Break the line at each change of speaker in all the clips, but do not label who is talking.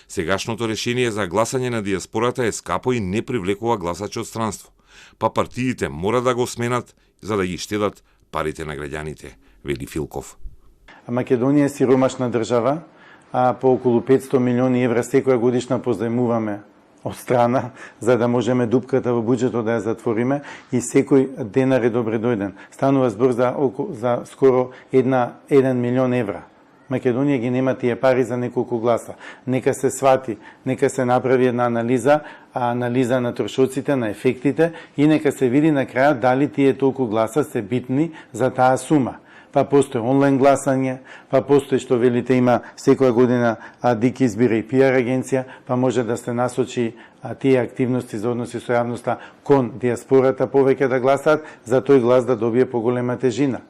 Сегашното решение за гласање на диаспората е скапо и не привлекува гласачи од странство, па партиите мора да го сменат за да ги штедат парите на граѓаните, вели Филков.
Македонија е сиромашна држава, а по околу 500 милиони евра секоја годишна позајмуваме од страна, за да можеме дупката во буџетот да ја затвориме и секој денар е добре дојден. Станува збор за скоро 1 милион евра. Македонија ги нема тие пари за неколку гласа. Нека се свати, нека се направи една анализа на трошоците, на ефектите и нека се види на крајот дали тие толку гласа се битни за таа сума. Па постои онлайн гласање, па постои што велите има секоја година ДИК избира и пиар агенција, па може да се насочи тие активности за односи со јавноста кон диаспората повеќе да гласаат, за тој глас да добие поголема тежина.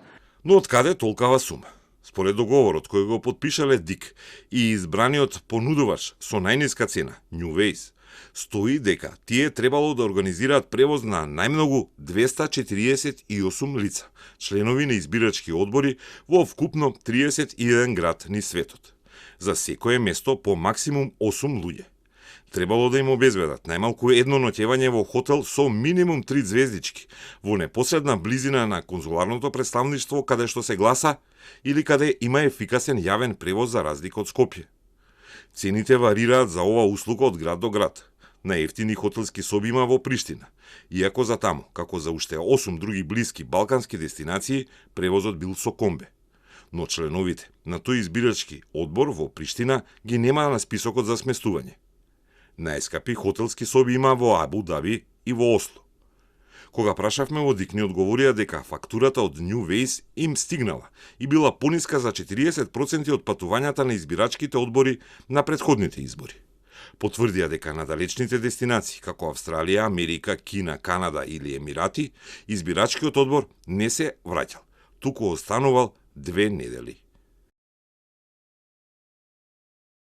Но од каде толкава сума? Според договорот кој го подпишале ДИК и избраниот понудувач со најниска цена, Newways, стои дека тие требало да организираат превоз на најмногу 248 лица, членови на избирачки одбори во вкупно 31 град низ светот. За секое место по максимум 8 луѓе. Требало да им обезбедат најмалку едно ноќевање во хотел со минимум 3 звездички, во непосредна близина на конзуларното представништво каде што се гласа или каде има ефикасен јавен превоз за разлика од Скопје. Цените варираат за ова услуга од град до град. Најевтини хотелски соби има во Приштина, иако за таму, како за уште 8 други блиски балкански дестинации, превозот бил со комбе. Но членовите на тој избирачки одбор во Приштина ги нема на списокот за сместување. Најскапи хотелски соби има во Абу Даби и во Осло. Кога прашавме во ДИК ни одговорија дека фактурата од Newways им стигнала и била пониска за 40% од патувањата на избирачките одбори на претходните избори. Потврдија дека на далечните дестинации, како Австралија, Америка, Кина, Канада или Емирати, избирачкиот одбор не се враќал, туку останувал 2 недели.